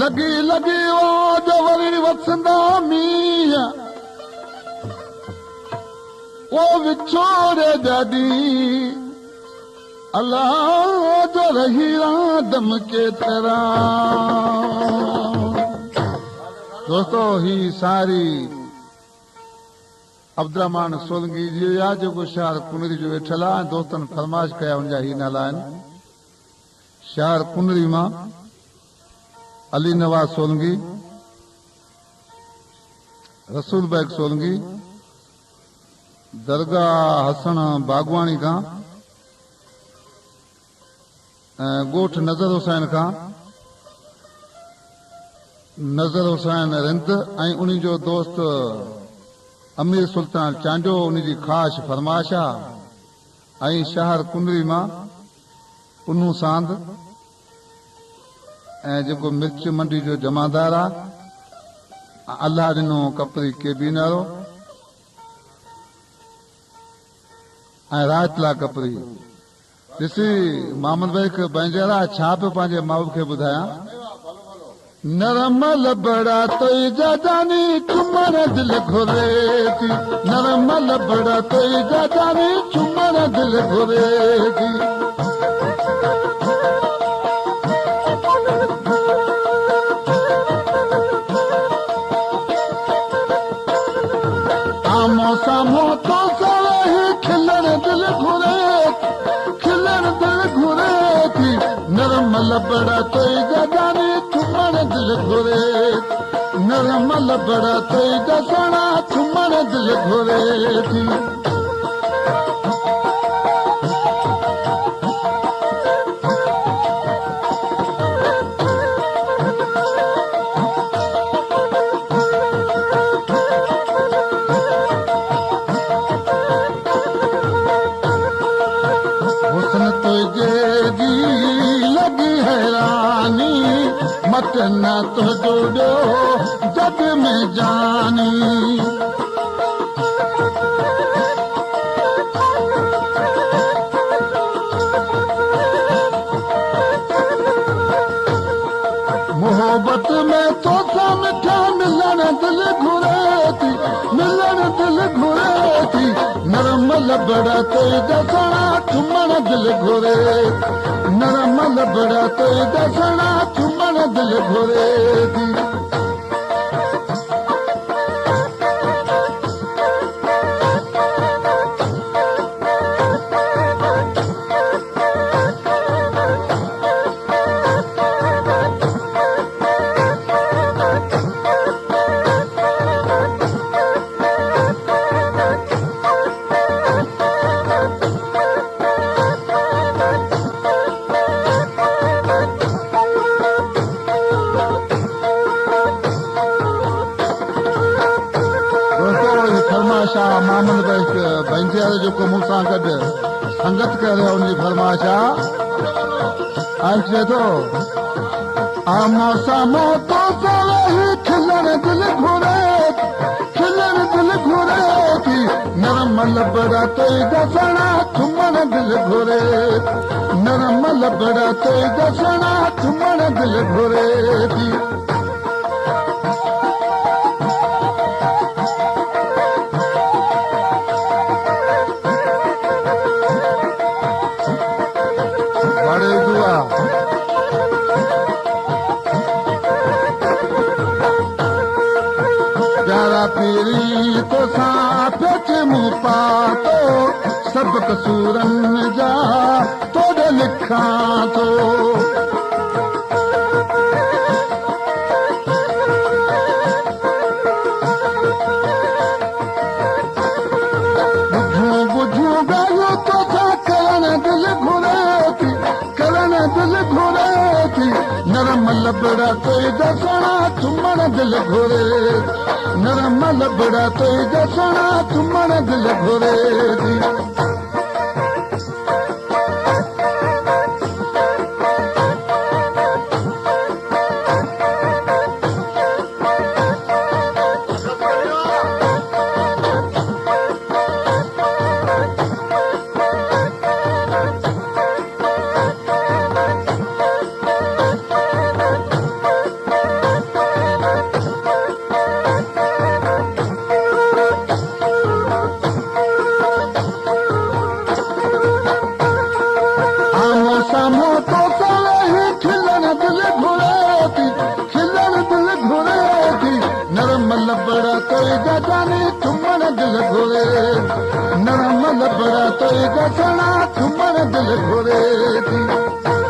लगी लगी वाज वरी वसंदा मींहं वो विछोड़े जॾी अल्लाह जो रही दम के तरह। दोस्तों ही सारी अब्दुर्रहमान सोलंकी जी या जो शहर कुनरी जो वेठल आहे दोस्तन फरमाइश कया उनजा ही नाला आहिनि। शहर कुनरी मां अली नवाज सोलंकी, रसूल बैग सोलंकी, दरगाह हसन बागवानी खां ॻोठ नज़र हुसैन खां नज़र हुसैन रिंद ऐं उन्ही जो दोस्त अमीर सुल्तान चांडो उन जी ख़ासि फरमाइश आहे। ऐं शहर कुनरी मां पुनू सांद ऐं जेको मिर्च मंडी जो जमादार आहे अलाह ॾिनो कपरी केबीन वारो ऐं राजतला कपरी। ॾिसी मोहम्मद भाई खे बैंजरा छा पियो पंहिंजे माउ खे ॿुधायां। नरम लबड़ा तोई जानी चुमण दिल घुरे थी, नरम लबड़ा तोई जानी चुमण दिल घुरे थी। आमो सामो तो सही खिलण दिल घुरे, खिलण दिल घुरे थी। नरम लबड़ा तोई जानी चुमण दिल घुरे, नरम लबड़ा तोई दसणा चुमण दिल घुरे थी। हुस्न तुझे लगी हैरानी मत न तो डूबो जग में जानी। मोहब्बत में तो मिठा मिलन दिल घुरे थी, मिलन दिल घुरे थी। नरम लबड़ा तोई दसणा चुमण दिल घुरे, नरम लबड़ा तोई दसणा चुमण दिल घुरे थी। मोहम्मद बैंजिया जेको मूंसां गॾु संगत करे उनजी फरमाइश आहे चए थो आमो सामो तो सही खिलण दिल घुरे, खिलण दिल घुरे थी। नरम लबड़ा तोई दसणा चुमण दिल घुरे, नरम लबड़ा तोई दसणा चुमण दिल घुरे थी। पीरी तो साथ मुँह पातो सब कसूरन जा तोड़ लिखा तो। बुझू गयो तो करण दिल घुरे थी, करण दिल घुरे थी। नरम लबड़ा तोई दसणा चुमण दिल घुरे, नरम लबड़ा तोई दसणा चुमण दिल घुरे थी। बड़ा तो गठड़ा चुमण दिल घुरे थी